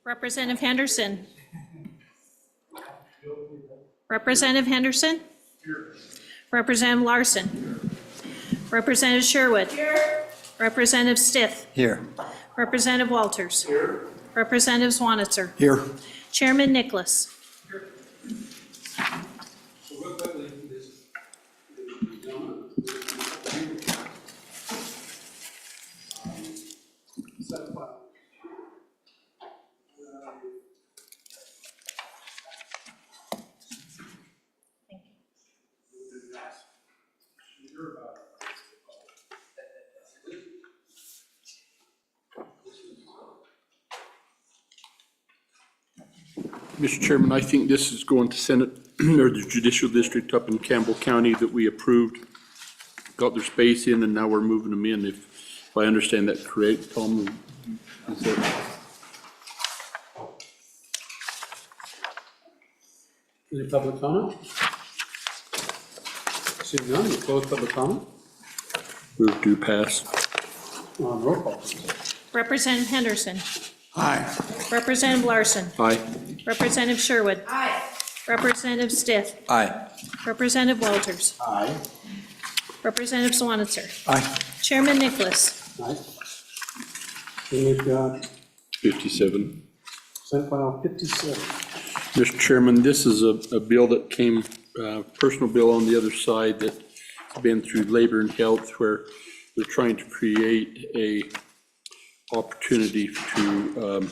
Representative Henderson. Representative Henderson. Representative Larson. Representative Sherwood. Here. Representative Stith. Here. Representative Walters. Here. Representative Swanitzer. Here. Chairman Nicholas. Mr. Chairman, I think this is going to Senate or the Judicial District up in Campbell County that we approved, got their space in, and now we're moving them in. If I understand that correct, Tom? Is that? Any public comment? Seeing none, we'll close public comment. Move to pass. Roll call. Representative Henderson. Aye. Representative Larson. Aye. Representative Sherwood. Aye. Representative Stith. Aye. Representative Walters. Aye. Representative Swanitzer. Aye. Chairman Nicholas. Aye. And we've got 57. Senate File 57. Mr. Chairman, this is a bill that came, personal bill on the other side that's been through Labor and Health, where they're trying to create a opportunity to,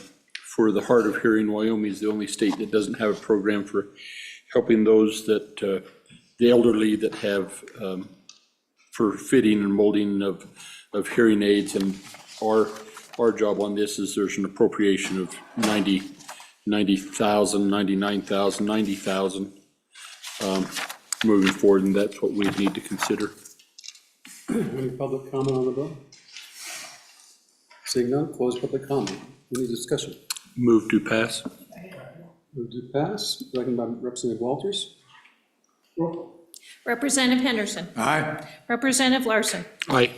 for the hard of hearing. Wyoming is the only state that doesn't have a program for helping those that, the elderly that have, for fitting and molding of hearing aids. And our job on this is there's an appropriation of 90,000, 99,000, 90,000 moving forward, and that's what we need to consider. Any public comment on the bill? Seeing none, close public comment. Any discussion? Move to pass. Move to pass, second by Representative Walters. Roll call. Representative Henderson. Aye. Representative Larson. Aye.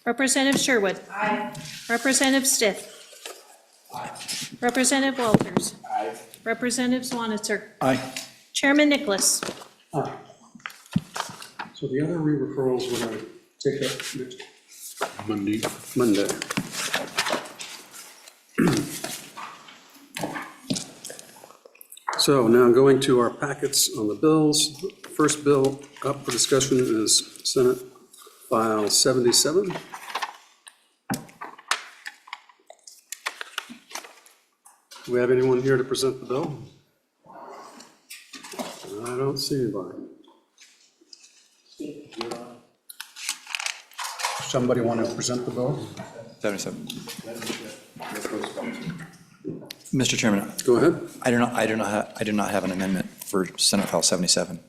Representative Sherwood. Aye. Representative Stith. Aye. Representative Walters. Aye. Representative Swanitzer. Aye. Chairman Nicholas. Aye. So the other re-referrals we're going to take up next Monday. So now going to our packets on the bills. First bill up for discussion is Senate File 77. Do we have anyone here to present the bill? I don't see anybody. Somebody want to present the bill? 77. Mr. Chairman, Go ahead. I do not have an amendment for Senate File 77.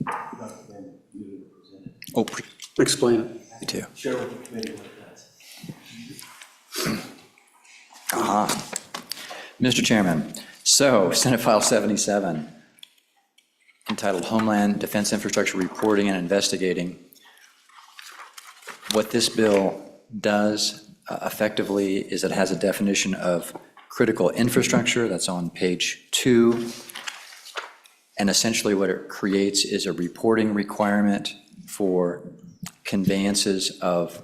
Oh, Explain it. me too. Share with the committee what that's. Mr. Chairman, so Senate File 77, entitled Homeland Defense Infrastructure Reporting and Investigating. What this bill does effectively is it has a definition of critical infrastructure, that's on page 2. And essentially what it creates is a reporting requirement for conveyances of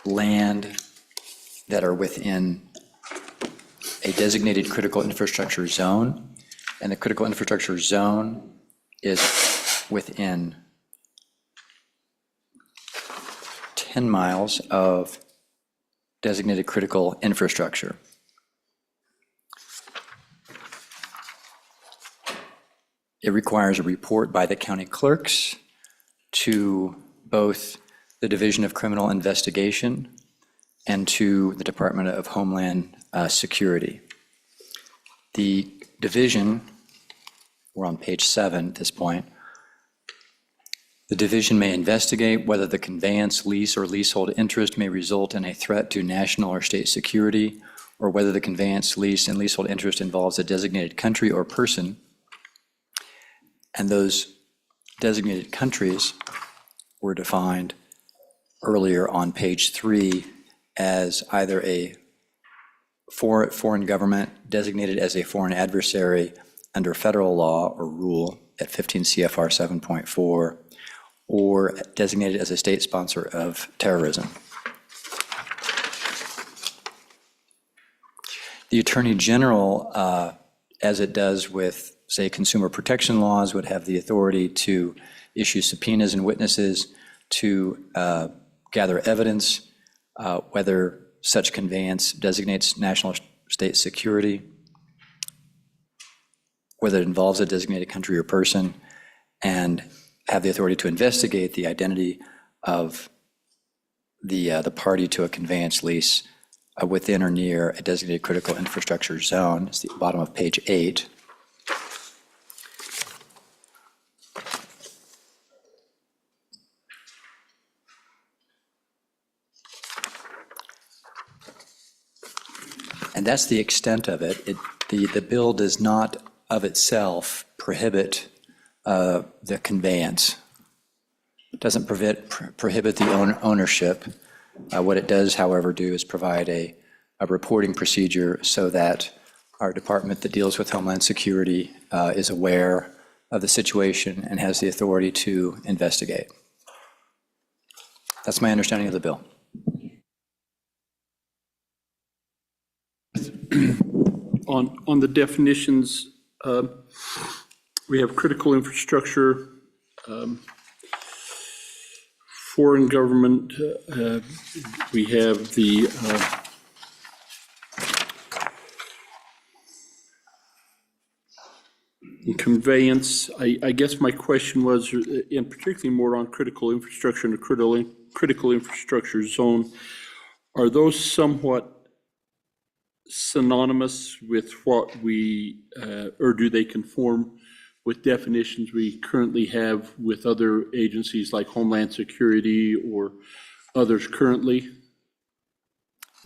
land that are within a designated critical infrastructure zone. And the critical infrastructure zone is within 10 miles of designated critical infrastructure. It requires a report by the county clerks to both the Division of Criminal Investigation and to the Department of Homeland Security. The division, we're on page 7 at this point, the division may investigate whether the conveyance, lease, or leasehold interest may result in a threat to national or state security, or whether the conveyance, lease, and leasehold interest involves a designated country or person. And those designated countries were defined earlier on page 3 as either a foreign government designated as a foreign adversary under federal law or rule at 15 CFR 7.4, or designated as a state sponsor of terrorism. The Attorney General, as it does with, say, consumer protection laws, would have the authority to issue subpoenas and witnesses to gather evidence, whether such conveyance designates national state security, whether it involves a designated country or person, and have the authority to investigate the identity of the party to a conveyance lease within or near a designated critical infrastructure zone. It's the bottom of page 8. And that's the extent of it. The bill does not of itself prohibit the conveyance. It doesn't prohibit the ownership. What it does, however, do is provide a reporting procedure so that our department that deals with Homeland Security is aware of the situation and has the authority to investigate. That's my understanding of the bill. On the definitions, we have critical infrastructure, foreign government, we have the conveyance. I guess my question was, and particularly more on critical infrastructure and the critical infrastructure zone, are those somewhat synonymous with what we, or do they conform with definitions we currently have with other agencies like Homeland Security or others currently?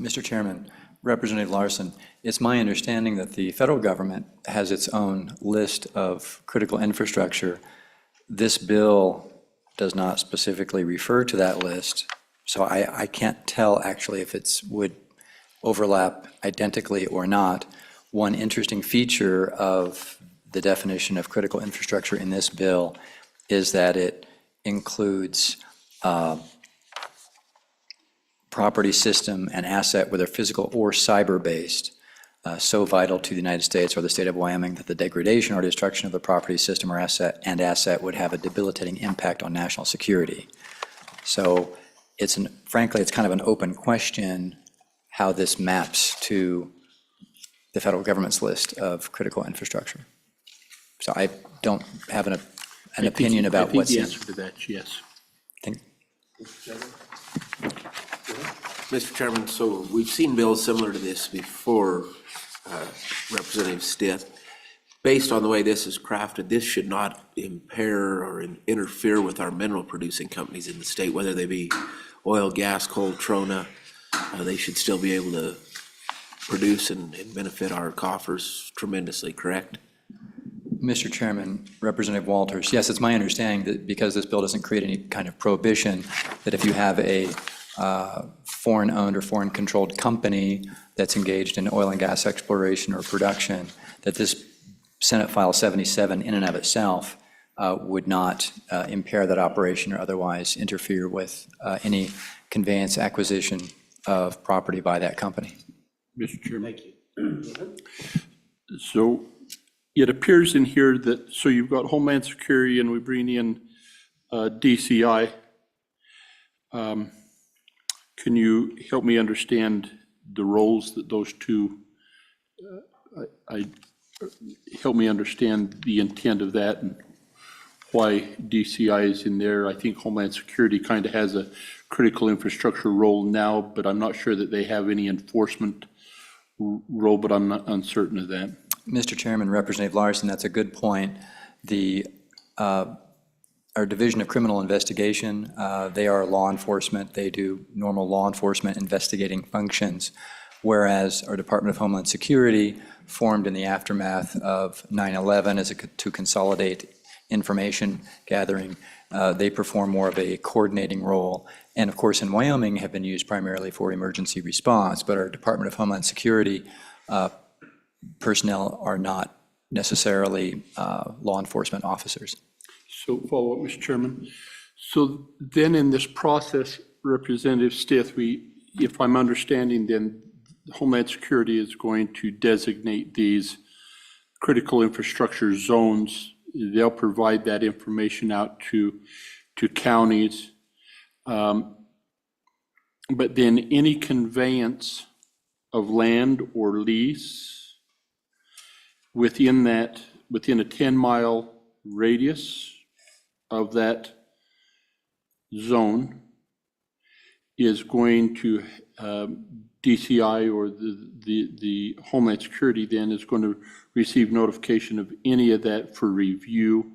Mr. Chairman, Representative Larson, it's my understanding that the federal government has its own list of critical infrastructure. This bill does not specifically refer to that list, so I can't tell actually if it would overlap identically or not. One interesting feature of the definition of critical infrastructure in this bill is that it includes property, system, and asset, whether physical or cyber-based, so vital to the United States or the state of Wyoming that the degradation or destruction of the property, system, or asset would have a debilitating impact on national security. So frankly, it's kind of an open question how this maps to the federal government's list of critical infrastructure. So I don't have an opinion about what's in. I think the answer to that is yes. Mr. Chairman, so we've seen bills similar to this before, Representative Stith. Based on the way this is crafted, this should not impair or interfere with our mineral producing companies in the state, whether they be oil, gas, coal, trona. They should still be able to produce and benefit our coffers tremendously, correct? Mr. Chairman, Representative Walters, yes, it's my understanding that because this bill doesn't create any kind of prohibition, that if you have a foreign-owned or foreign-controlled company that's engaged in oil and gas exploration or production, that this Senate File 77 in and of itself would not impair that operation or otherwise interfere with any conveyance acquisition of property by that company. Mr. Chairman. Thank you. So it appears in here that, so you've got Homeland Security and we bring in DCI. Can you help me understand the roles that those two, help me understand the intent of that and why DCI is in there? I think Homeland Security kind of has a critical infrastructure role now, but I'm not sure that they have any enforcement role, but I'm not uncertain of that. Mr. Chairman, Representative Larson, that's a good point. Our Division of Criminal Investigation, they are law enforcement. They do normal law enforcement investigating functions, whereas our Department of Homeland Security, formed in the aftermath of 9/11 to consolidate information gathering. They perform more of a coordinating role. And of course, in Wyoming, have been used primarily for emergency response, but our Department of Homeland Security personnel are not necessarily law enforcement officers. So follow up, Mr. Chairman. So then in this process, Representative Stith, if I'm understanding, then Homeland Security is going to designate these critical infrastructure zones. They'll provide that information out to counties. But then any conveyance of land or lease within a 10-mile radius of that zone is going to, DCI or the Homeland Security then is going to receive notification of any of that for review.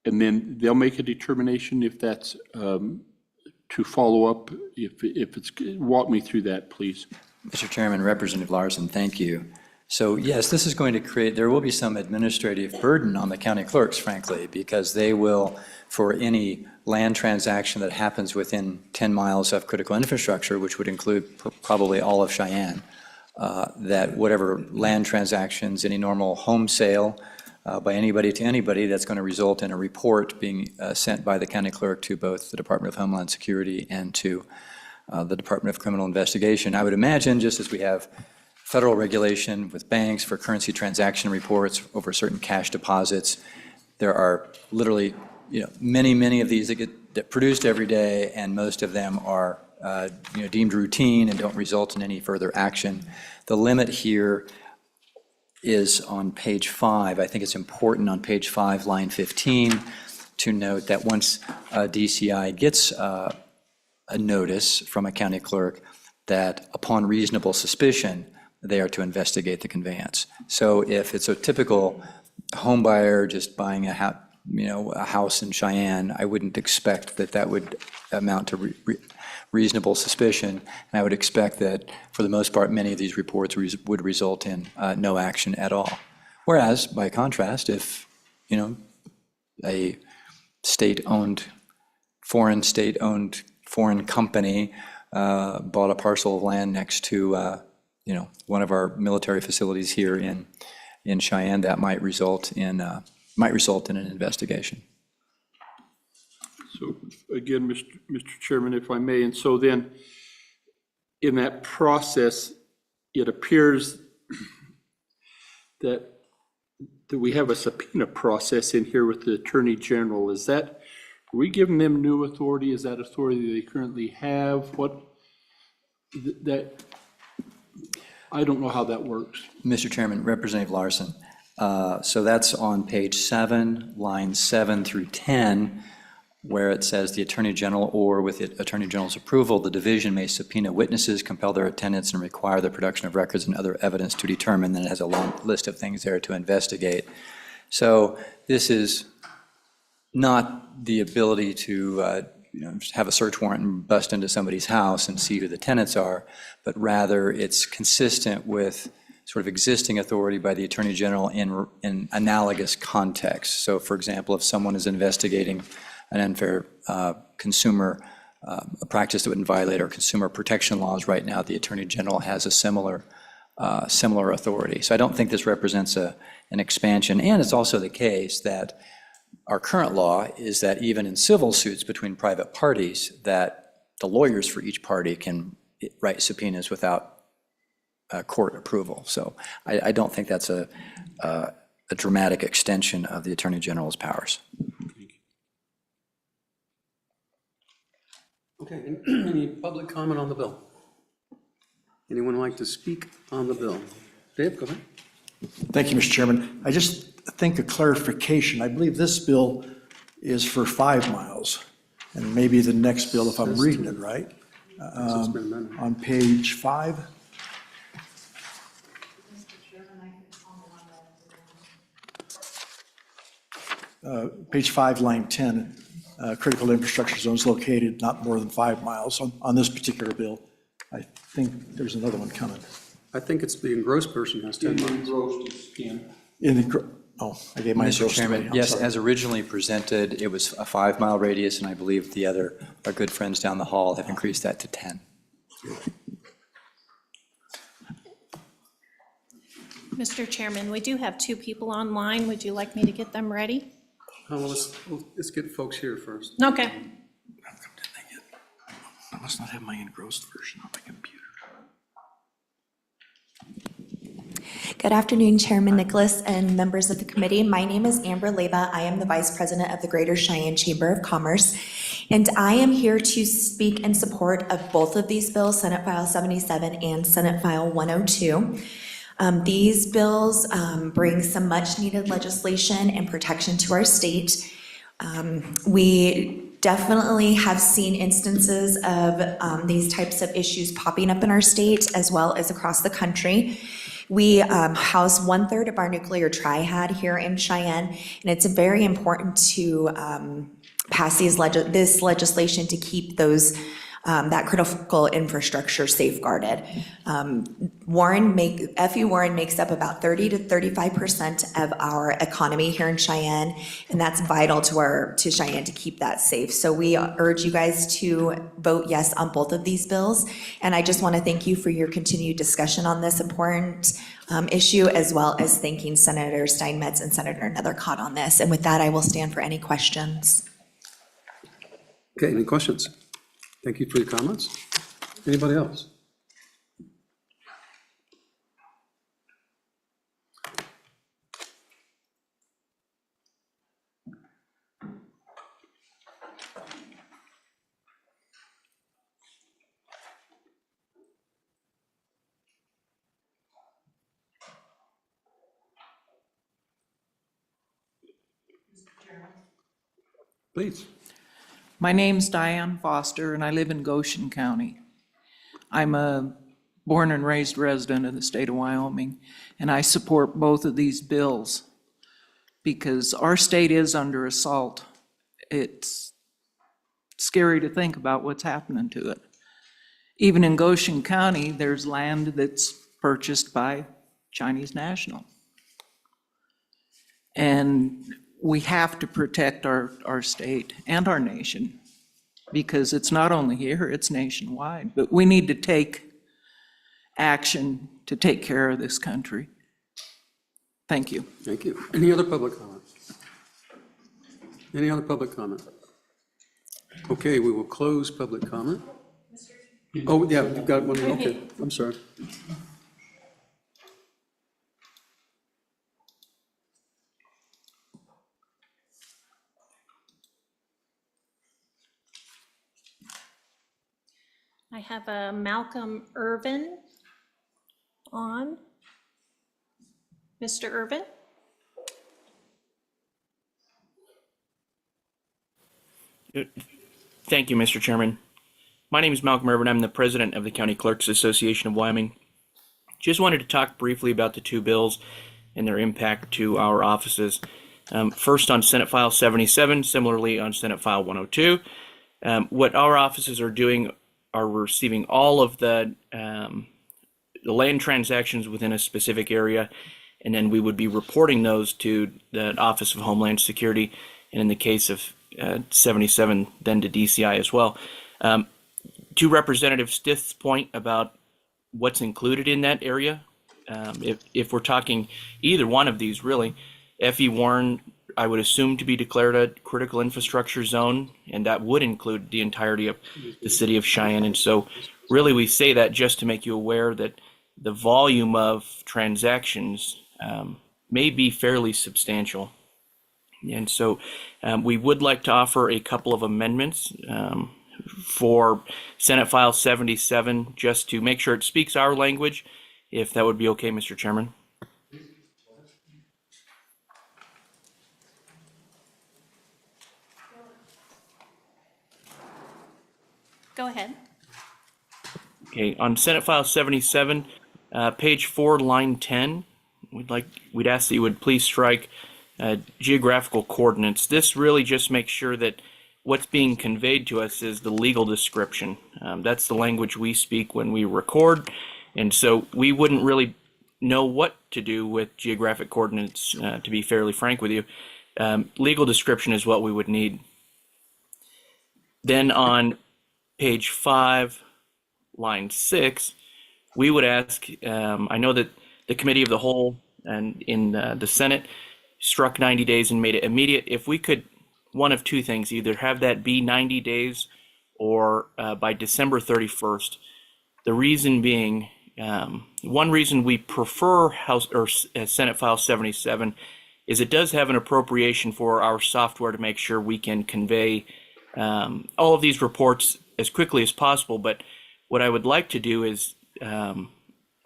And then they'll make a determination if that's to follow up, if it's, walk me through that, please. Mr. Chairman, Representative Larson, thank you. So yes, this is going to create, there will be some administrative burden on the county clerks, frankly, because they will, for any land transaction that happens within 10 miles of critical infrastructure, which would include probably all of Cheyenne, that whatever land transactions, any normal home sale by anybody to anybody, that's going to result in a report being sent by the county clerk to both the Department of Homeland Security and to the Department of Criminal Investigation. I would imagine, just as we have federal regulation with banks for currency transaction reports over certain cash deposits, there are literally many of these that get produced every day, and most of them are deemed routine and don't result in any further action. The limit here is on page 5. I think it's important on page 5, line 15, to note that once DCI gets a notice from a county clerk, that upon reasonable suspicion, they are to investigate the conveyance. So if it's a typical home buyer just buying a house in Cheyenne, I wouldn't expect that would amount to reasonable suspicion. And I would expect that, for the most part, many of these reports would result in no action at all. Whereas, by contrast, if, a state-owned foreign company bought a parcel of land next to, one of our military facilities here in Cheyenne, that might result in an investigation. So again, Mr. Chairman, if I may, and so then in that process, it appears that we have a subpoena process in here with the Attorney General. Is that, are we giving them new authority? Is that authority they currently have? I don't know how that works. Mr. Chairman, Representative Larson, so that's on page 7, lines 7 through 10, where it says the Attorney General, or with the Attorney General's approval, the division may subpoena witnesses, compel their attendance, and require the production of records and other evidence to determine. Then it has a long list of things there to investigate. So this is not the ability to just have a search warrant and bust into somebody's house and see who the tenants are, but rather it's consistent with sort of existing authority by the Attorney General in analogous contexts. So for example, if someone is investigating an unfair consumer a practice that would violate our consumer protection laws right now, the Attorney General has a similar authority. So I don't think this represents an expansion. And it's also the case that our current law is that even in civil suits between private parties, that the lawyers for each party can write subpoenas without court approval. So I don't think that's a dramatic extension of the Attorney General's powers. Okay, any public comment on the bill? Anyone like to speak on the bill? Dave, go ahead. Thank you, Mr. Chairman. I just think a clarification. I believe this bill is for 5 miles, and maybe the next bill, if I'm reading it right, It's been amended. on page 5. Page 5, line 10, critical infrastructure zones located not more than 5 miles on this particular bill. I think there's another one coming. I think it's the engrossed person has 10 miles. Engrossed is 10. In the, Oh, I gave mine. Mr. Chairman, yes, as originally presented, it was a 5-mile radius, and I believe our good friends down the hall have increased that to 10. Mr. Chairman, we do have 2 people online. Would you like me to get them ready? Well, let's get folks here first. Okay. I must not have my engrossed version on my computer. Good afternoon, Chairman Nicholas and members of the committee. My name is Amber Leba. I am the Vice President of the Greater Cheyenne Chamber of Commerce, and I am here to speak in support of both of these bills, Senate File 77 and Senate File 102. These bills bring some much-needed legislation and protection to our state. We definitely have seen instances of these types of issues popping up in our state as well as across the country. We house 1/3 of our nuclear triad here in Cheyenne, and it's very important to pass this legislation to keep that critical infrastructure safeguarded. FE Warren makes up about 30 to 35% of our economy here in Cheyenne, and that's vital to Cheyenne to keep that safe. So we urge you guys to vote yes on both of these bills, and I just want to thank you for your continued discussion on this important issue, as well as thanking Senator Steinmetz and Senator Nethercott on this. And with that, I will stand for any questions. Okay, any questions? Thank you for your comments. Anybody else? Please. My name's Diane Foster, and I live in Goshen County. I'm a born and raised resident of the state of Wyoming, and I support both of these bills because our state is under assault. It's scary to think about what's happening to it. Even in Goshen County, there's land that's purchased by Chinese national. And we have to protect our state and our nation, because it's not only here, it's nationwide. But we need to take action to take care of this country. Thank you. Thank you. Any other public comment? Any other public comment? Okay, we will close public comment. Oh, yeah, you've got one, okay, I'm sorry. I have a Malcolm Irvin on. Mr. Irvin? Thank you, Mr. Chairman. My name is Malcolm Irvin. I'm the president of the County Clerks Association of Wyoming. Just wanted to talk briefly about the 2 bills and their impact to our offices. First on Senate File 77, similarly on Senate File 102. What our offices are doing are receiving all of the land transactions within a specific area, and then we would be reporting those to the Office of Homeland Security, and in the case of 77, then to DCI as well. To Representative Stith's point about what's included in that area, if we're talking either one of these, really, FE Warren, I would assume to be declared a critical infrastructure zone, and that would include the entirety of the city of Cheyenne. And so really we say that just to make you aware that the volume of transactions may be fairly substantial. And so we would like to offer a couple of amendments for Senate File 77, just to make sure it speaks our language, if that would be okay, Mr. Chairman. Go ahead. Okay, on Senate File 77, page 4, line 10, we'd ask that you would please strike geographical coordinates. This really just makes sure that what's being conveyed to us is the legal description. That's the language we speak when we record, and so we wouldn't really know what to do with geographic coordinates, to be fairly frank with you. Legal description is what we would need. Then on page 5, line 6, we would ask, I know that the committee of the whole and in the Senate struck 90 days and made it immediate. If we could, one of two things, either have that be 90 days or by December 31st. The reason being, one reason we prefer House or Senate File 77 is it does have an appropriation for our software to make sure we can convey all of these reports as quickly as possible. But what I would like to do is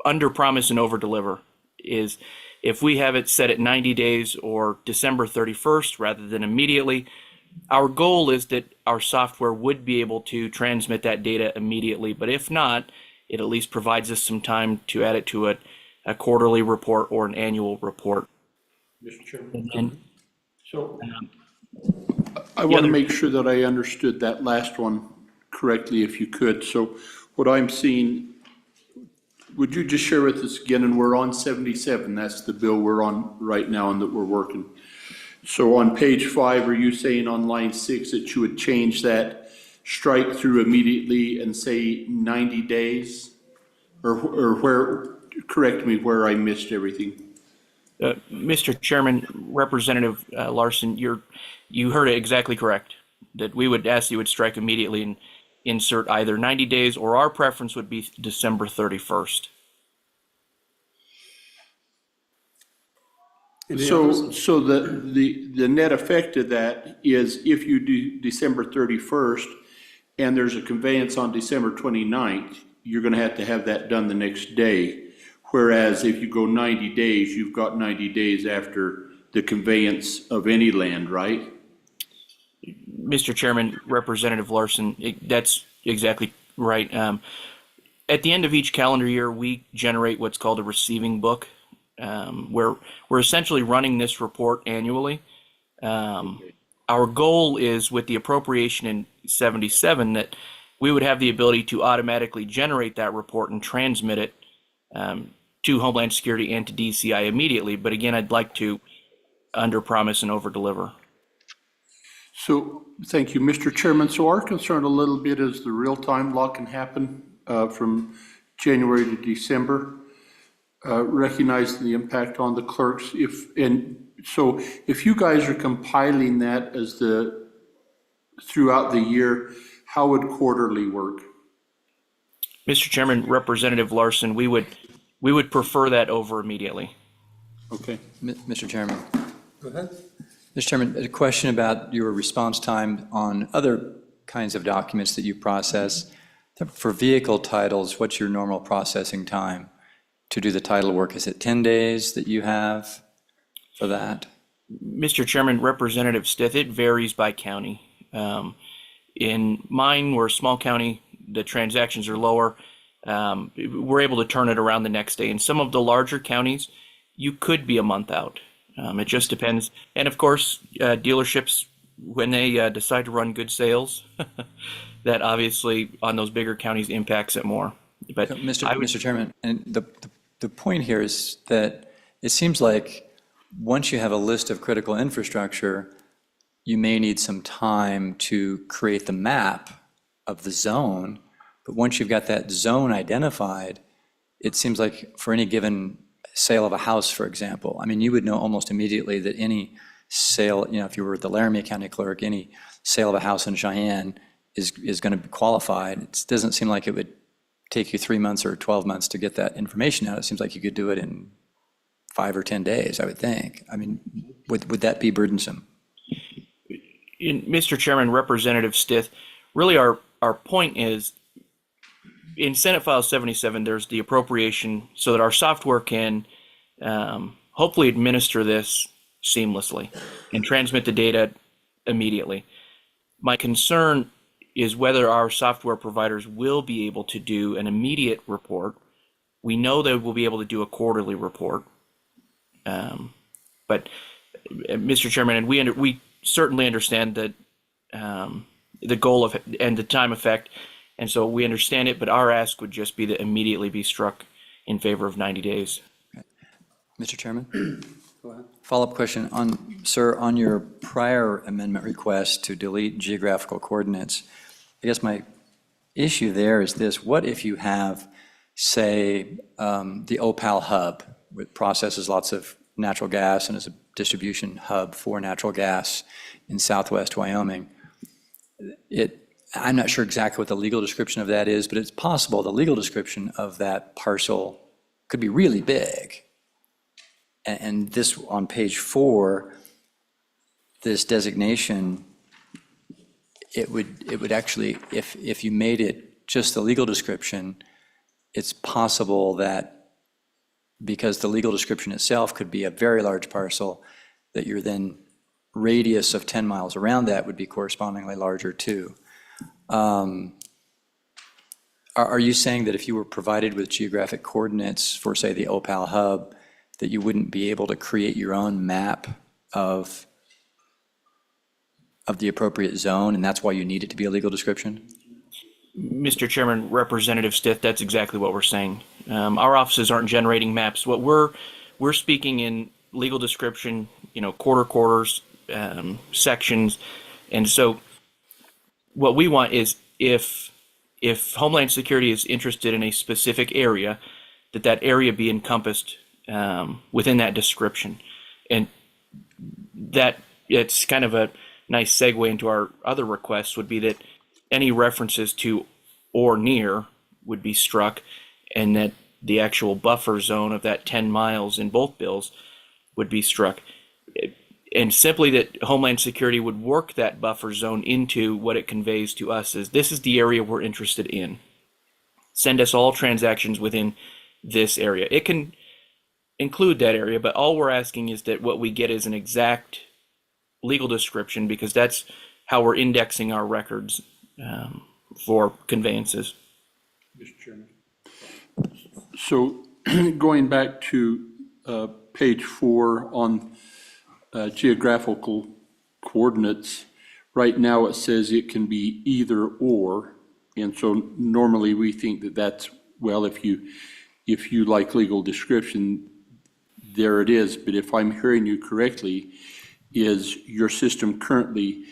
under promise and over deliver. Is if we have it set at 90 days or December 31st rather than immediately, our goal is that our software would be able to transmit that data immediately. But if not, it at least provides us some time to add it to a quarterly report or an annual report. Mr. Chairman. And So I want to make sure that I understood that last one correctly, if you could. So what I'm seeing, would you just share with us again, and we're on 77, that's the bill we're on right now and that we're working. So on page 5, are you saying on line 6 that you would change that strike through immediately and say 90 days? Or where, correct me where I missed everything. Mr. Chairman, Representative Larson, you heard it exactly correct. That we would ask you would strike immediately and insert either 90 days or our preference would be December 31st. So the net effect of that is if you do December 31st and there's a conveyance on December 29th, you're going to have that done the next day. Whereas if you go 90 days, you've got 90 days after the conveyance of any land, right? Mr. Chairman, Representative Larson, that's exactly right. At the end of each calendar year, we generate what's called a receiving book, where we're essentially running this report annually. Our goal is with the appropriation in 77 that we would have the ability to automatically generate that report and transmit it to Homeland Security and to DCI immediately. But again, I'd like to under promise and over deliver. So, thank you, Mr. Chairman. So our concern a little bit is the real-time law can happen from January to December, recognizing the impact on the clerks. So if you guys are compiling that as throughout the year, how would quarterly work? Mr. Chairman, Representative Larson, we would prefer that over immediately. Okay. Mr. Chairman. Go ahead. Mr. Chairman, a question about your response time on other kinds of documents that you process. For vehicle titles, what's your normal processing time to do the title work? Is it 10 days that you have for that? Mr. Chairman, Representative Stith, it varies by county. In mine, we're a small county, the transactions are lower. We're able to turn it around the next day. In some of the larger counties, you could be a month out. It just depends. And of course, dealerships, when they decide to run good sales, that obviously on those bigger counties impacts it more. But Mr. Chairman, and the point here is that it seems like once you have a list of critical infrastructure, you may need some time to create the map of the zone. But once you've got that zone identified, it seems like for any given sale of a house, for example, I mean, you would know almost immediately that any sale, if you were the Laramie County Clerk, any sale of a house in Cheyenne is going to be qualified. It doesn't seem like it would take you 3 months or 12 months to get that information out. It seems like you could do it in 5 or 10 days, I would think. I mean, would that be burdensome? Mr. Chairman, Representative Stith, really our point is in Senate File 77, there's the appropriation so that our software can hopefully administer this seamlessly and transmit the data immediately. My concern is whether our software providers will be able to do an immediate report. We know they will be able to do a quarterly report. But Mr. Chairman, and we certainly understand that the goal of and the time effect, and so we understand it, but our ask would just be to immediately be struck in favor of 90 days. Mr. Chairman? Go ahead. Follow-up question sir, on your prior amendment request to delete geographical coordinates, I guess my issue there is this: what if you have, say, the Opal hub, which processes lots of natural gas and is a distribution hub for natural gas in southwest Wyoming? I'm not sure exactly what the legal description of that is, but it's possible the legal description of that parcel could be really big. And this, on page 4, this designation, it would actually, if you made it just the legal description, it's possible that because the legal description itself could be a very large parcel, that your then radius of 10 miles around that would be correspondingly larger too. Are you saying that if you were provided with geographic coordinates for, say, the Opal hub, that you wouldn't be able to create your own map of the appropriate zone, and that's why you need it to be a legal description? Mr. Chairman, Representative Stith, that's exactly what we're saying. Our offices aren't generating maps. What we're speaking in legal description, quarters, sections. And so what we want is if Homeland Security is interested in a specific area, that area be encompassed within that description. And that it's kind of a nice segue into our other requests would be that any references to or near would be struck, and that the actual buffer zone of that 10 miles in both bills would be struck. And simply that Homeland Security would work that buffer zone into what it conveys to us as this is the area we're interested in. Send us all transactions within this area. It can include that area, but all we're asking is that what we get is an exact legal description, because that's how we're indexing our records for conveyances. Mr. Chairman. So going back to page 4 on geographical coordinates, right now it says it can be either or, and so normally we think that that's, well, if you like legal description, there it is. But if I'm hearing you correctly, is your system currently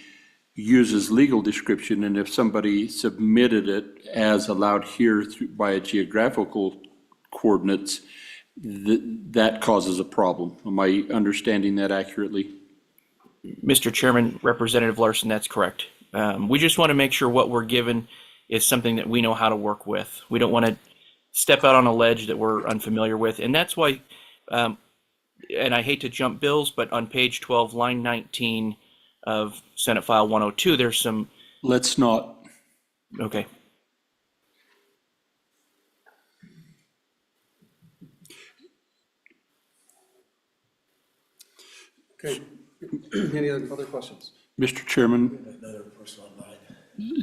uses legal description, and if somebody submitted it as allowed here by a geographical coordinates, that causes a problem. Am I understanding that accurately? Mr. Chairman, Representative Larson, that's correct. We just want to make sure what we're given is something that we know how to work with. We don't want to step out on a ledge that we're unfamiliar with, and that's why, and I hate to jump bills, but on page 12, line 19 of Senate File 102, there's some... Let's not. Okay. Okay. Any other questions? Mr. Chairman.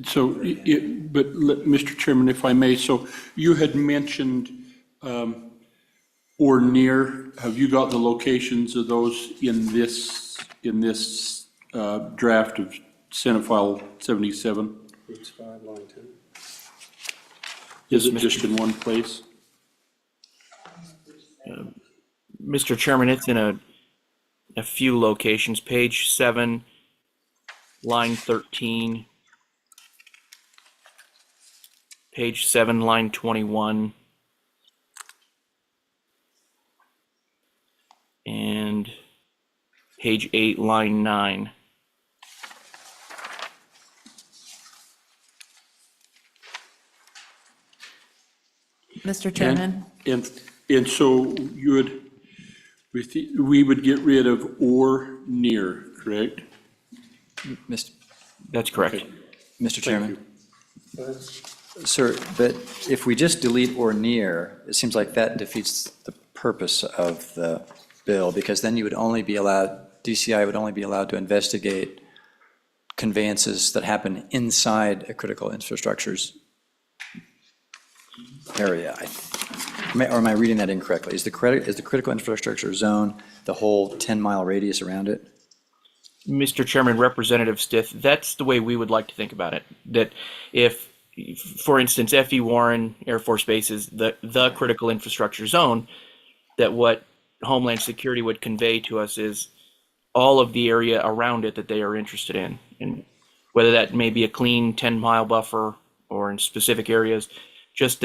So, Mr. Chairman, if I may, so you had mentioned or near. Have you got the locations of those in this draft of Senate File 77? Page 5, line 10. Is it just in one place? Mr. Chairman, it's in a few locations. Page 7, line 13. Page 7, line 21. And page 8, line 9. Mr. Chairman. And so we would get rid of or near, correct? That's correct. Okay. Mr. Chairman? Go ahead. Sir, but if we just delete or near, it seems like that defeats the purpose of the bill, because then you would only be allowed, DCI would only be allowed to investigate conveyances that happen inside a critical infrastructure's area. Or am I reading that incorrectly? Is the critical infrastructure zone the whole 10-mile radius around it? Mr. Chairman, Representative Stith, that's the way we would like to think about it. That if, for instance, F.E. Warren Air Force Base is the critical infrastructure zone, that what Homeland Security would convey to us is all of the area around it that they are interested in. And whether that may be a clean 10-mile buffer or in specific areas, just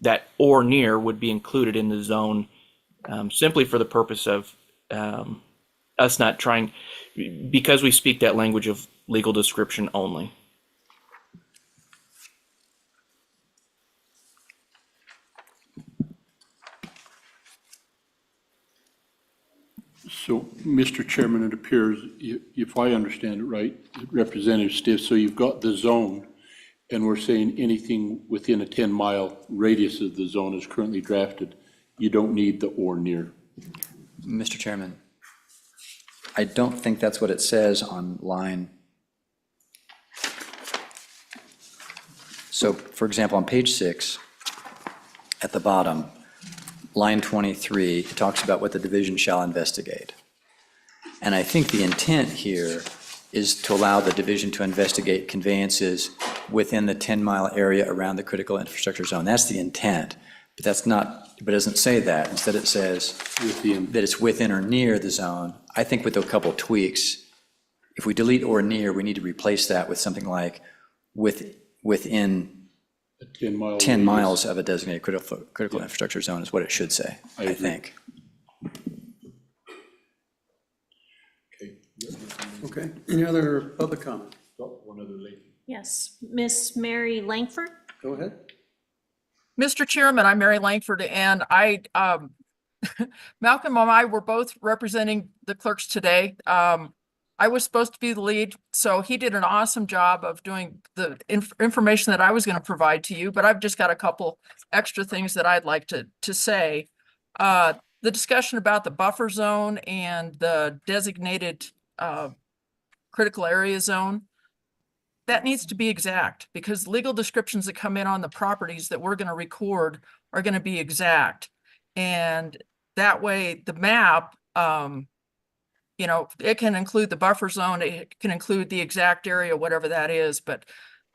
that or near would be included in the zone, simply for the purpose of us not trying, because we speak that language of legal description only. So, Mr. Chairman, it appears, if I understand it right, Representative Stiff, so you've got the zone, and we're saying anything within a 10-mile radius of the zone is currently drafted. You don't need the or near. Mr. Chairman, I don't think that's what it says on line. So, for example, on page 6, at the bottom, line 23, it talks about what the division shall investigate. And I think the intent here is to allow the division to investigate conveyances within the 10-mile area around the critical infrastructure zone. That's the intent, but that's not, but it doesn't say that. Instead, it says that it's within or near the zone. I think with a couple tweaks, if we delete or near, we need to replace that with something like within 10-mile 10 radius. miles of a designated critical infrastructure zone is what it should say, I agree. think. Okay, any other public comment? One other lady. Yes, Miss Mary Langford? Go ahead. Mr. Chairman, I'm Mary Langford, and Malcolm and I were both representing the clerks today. I was supposed to be the lead, so he did an awesome job of doing the information that I was going to provide to you, but I've just got a couple extra things that I'd like to say. The discussion about the buffer zone and the designated critical area zone, that needs to be exact, because legal descriptions that come in on the properties that we're going to record are going to be exact. And that way the map, it can include the buffer zone, it can include the exact area, whatever that is, but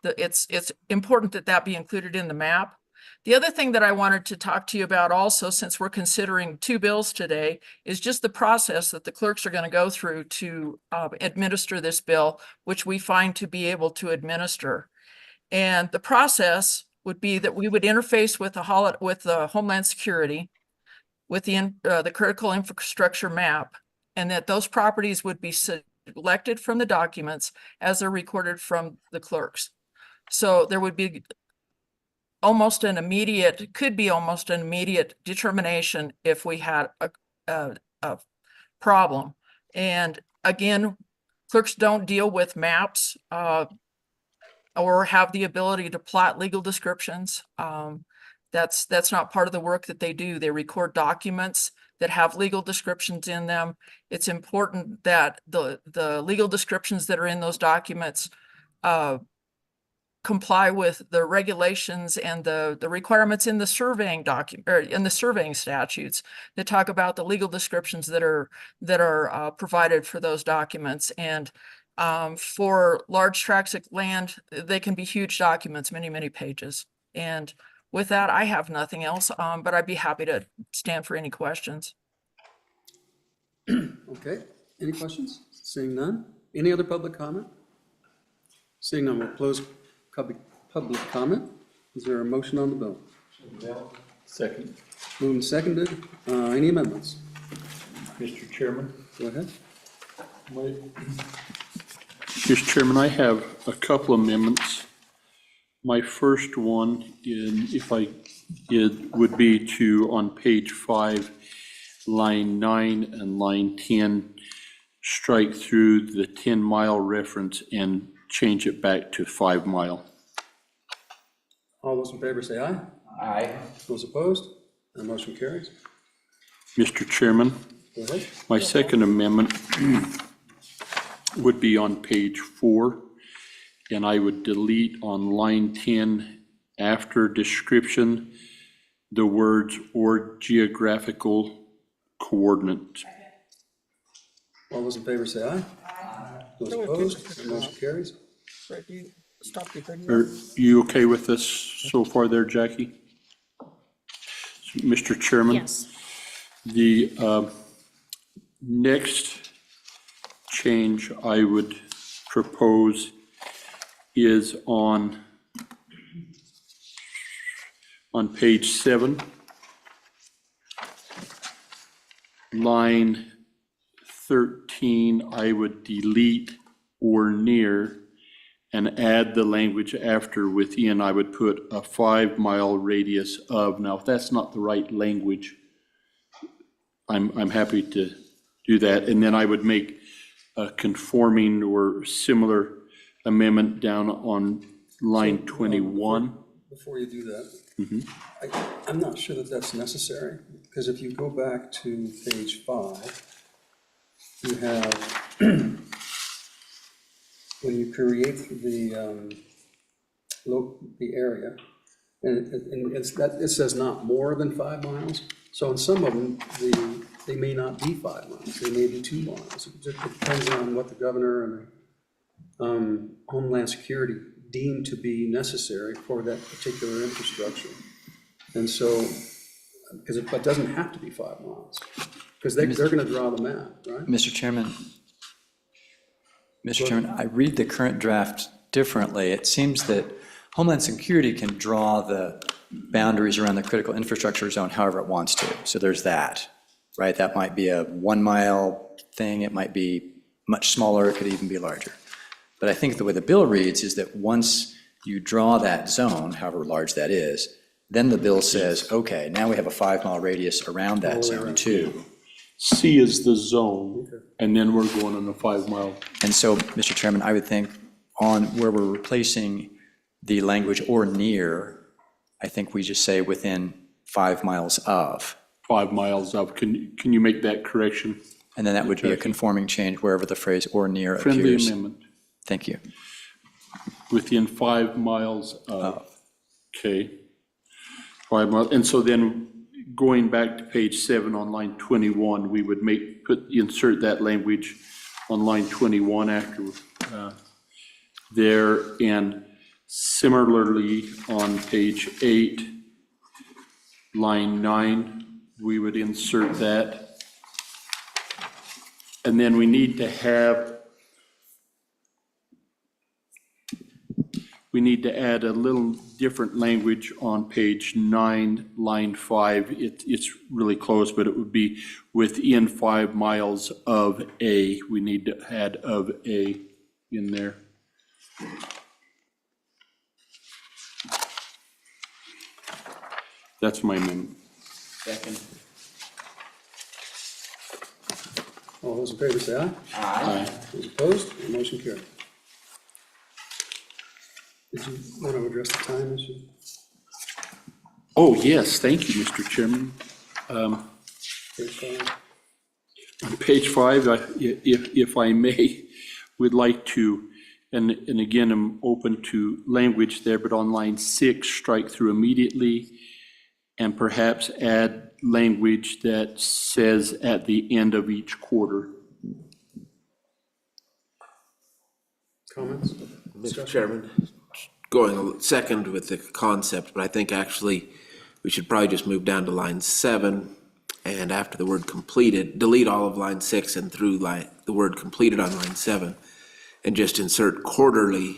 it's important that that be included in the map. The other thing that I wanted to talk to you about also, since we're considering two bills today, is just the process that the clerks are going to go through to administer this bill, which we find to be able to administer. And the process would be that we would interface with the Homeland Security, with the critical infrastructure map, and that those properties would be selected from the documents as they're recorded from the clerks. So there would be could be almost an immediate determination if we had a problem. And again, clerks don't deal with maps or have the ability to plot legal descriptions. That's not part of the work that they do. They record documents that have legal descriptions in them. It's important that the legal descriptions that are in those documents comply with the regulations and the requirements in the surveying document, or in the surveying statutes that talk about the legal descriptions that are provided for those documents. And for large tracts of land, they can be huge documents, many, many pages. And with that, I have nothing else, but I'd be happy to stand for any questions. Okay, any questions? Seeing none. Any other public comment? Seeing none, we'll close public comment. Is there a motion on the bill? Second. Moved and seconded. Any amendments? Mr. Chairman. Go ahead. Mr. Chairman, I have a couple amendments. My first one, would be to, on page 5, line 9 and line 10, strike through the 10-mile reference and change it back to 5-mile. All those in favor say aye. Aye. Those opposed? The motion carries. Mr. Chairman, Go ahead. my second amendment would be on page 4, and I would delete on line 10, after description, the words "or geographical coordinate." All those in favor say aye. Those opposed? The motion carries. Are you okay with this so far there, Jackie? Mr. Chairman? Yes. The next change I would propose is on page 7, line 13, I would delete or near and add the language after within. I would put a 5-mile radius of. Now, if that's not the right language, I'm happy to do that. And then I would make a conforming or similar amendment down on line 21. Before you do that, I'm not sure that that's necessary, because if you go back to page 5, you have, when you create the area, and it says not more than 5 miles. So in some of them, they may not be 5 miles, they may be 2 miles. It just depends on what the governor and Homeland Security deem to be necessary for that particular infrastructure. And so, because it doesn't have to be 5 miles, because they're gonna draw the map, right? Mr. Chairman, I read the current draft differently. It seems that Homeland Security can draw the boundaries around the critical infrastructure zone however it wants to. So there's that, right? That might be a 1-mile thing. It might be much smaller. It could even be larger. But I think the way the bill reads is that once you draw that zone, however large that is, then the bill says, okay, now we have a 5-mile radius around that zone too. C is the zone, and then we're going on a 5-mile. And so, Mr. Chairman, I would think on where we're replacing the language or near, I think we just say within 5 miles of. 5 miles of. Can you make that correction? And then that would be a conforming change wherever the phrase or near appears. Friendly amendment. Thank you. Within 5 miles of. Okay. 5 miles. And so then going back to page 7 on line 21, we would insert that language on line 21 after there. And similarly on page 8, line 9, we would insert that. And then we need to add a little different language on page 9, line 5. It's really close, but it would be within 5 miles of a. We need to add of a in there. That's my amendment. Second. All those in favor say aye. Aye. Those opposed, the motion carried. Did you want to address the time issue? Oh, yes, thank you, Mr. Chairman. Page 5. On page 5, if I may, would like to, and again, I'm open to language there, but on line 6, strike through immediately, and perhaps add language that says at the end of each quarter. Comments? Mr. Chairman, going second with the concept, but I think actually we should probably just move down to line 7, and after the word completed, delete all of line 6 and through the word completed on line 7, and just insert quarterly.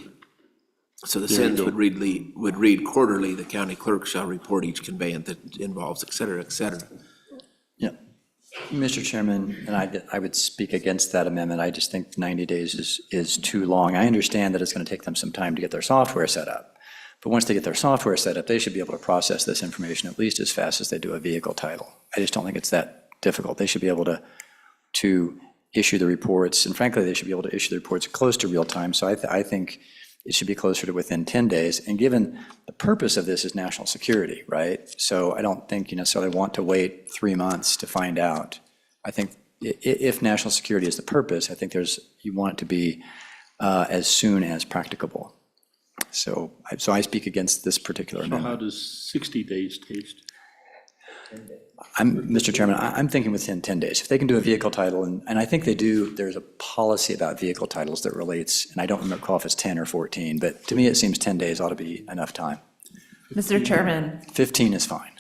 So the sentence would read quarterly, the county clerk shall report each conveyance that involves, et cetera, et cetera. Yeah. Mr. Chairman, and I would speak against that amendment. I just think 90 days is too long. I understand that it's going to take them some time to get their software set up. But once they get their software set up, they should be able to process this information at least as fast as they do a vehicle title. I just don't think it's that difficult. They should be able to issue the reports, and frankly, they should be able to issue the reports close to real time. So I think it should be closer to within 10 days. And given the purpose of this is national security, right? So I don't think you necessarily want to wait 3 months to find out. I think if national security is the purpose, I think you want it to be as soon as practicable. So I speak against this particular So how amendment. does 60 days taste? Mr. Chairman, I'm thinking within 10 days. If they can do a vehicle title, and I think they do, there's a policy about vehicle titles that relates, and I don't recall if it's 10 or 14, but to me, it seems 10 days ought to be enough time. Mr. Chairman, 15 is fine.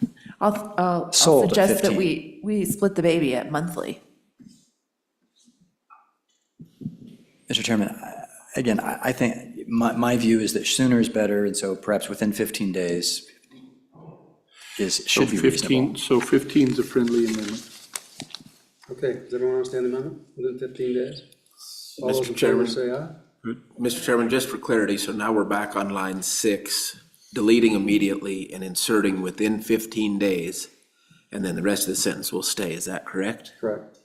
I'll Sold at suggest that 15. we split the baby at monthly. Mr. Chairman, again, I think, my view is that sooner is better, and so perhaps within 15 days should be 15, reasonable. so 15 is a friendly amendment. Okay, does everyone understand the amendment within 15 days? All those Mr. in favor Chairman. say aye. Mr. Chairman, just for clarity, so now we're back on line 6, deleting immediately and inserting within 15 days, and then the rest of the sentence will stay. Is that correct? Correct.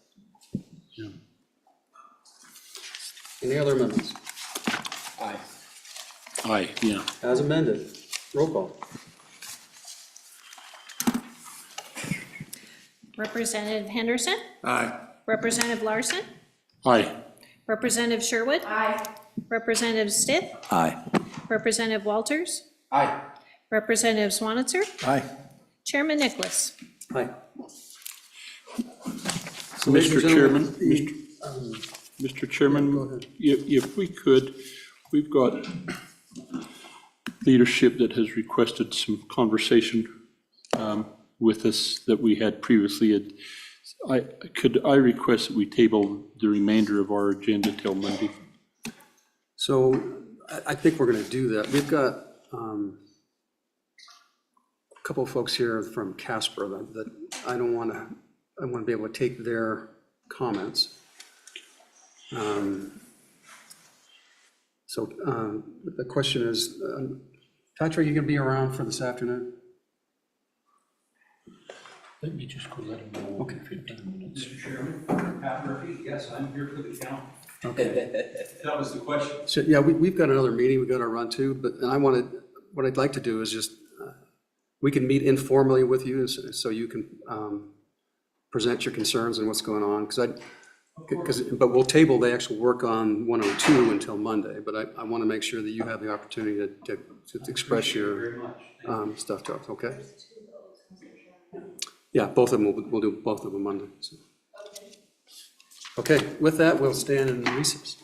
Any other amendments? Aye, yeah. As amended, roll call. Representative Henderson? Aye. Representative Larson? Aye. Representative Sherwood? Aye. Representative Stith? Aye. Representative Walters? Aye. Representative Swanitzer? Aye. Chairman Nicholas? Aye. So, ladies and Mr. Chairman, gentlemen, Mr. Chairman, go ahead. if we could, we've got leadership that has requested some conversation with us that we had previously. Could I request that we table the remainder of our agenda till Monday? So I think we're going to do that. We've got a couple of folks here from Casper that I want to be able to take their comments. So the question is, Patrick, you going to be around for this afternoon? Let me just go let him know. Okay. Mr. Chairman, Pat Murphy, yes, I'm here for the count. Okay. That was the question. So, yeah, we've got another meeting we've got to run to, but what I'd like to do is just, we can meet informally with you so you can present your concerns and what's going on, but we'll table the actual work on 102 until Monday, but I want to make sure that you have the opportunity to express your stuff to us, okay? Yeah, both of them, we'll do both of them Monday. So. Okay, with that, we'll stand in recess.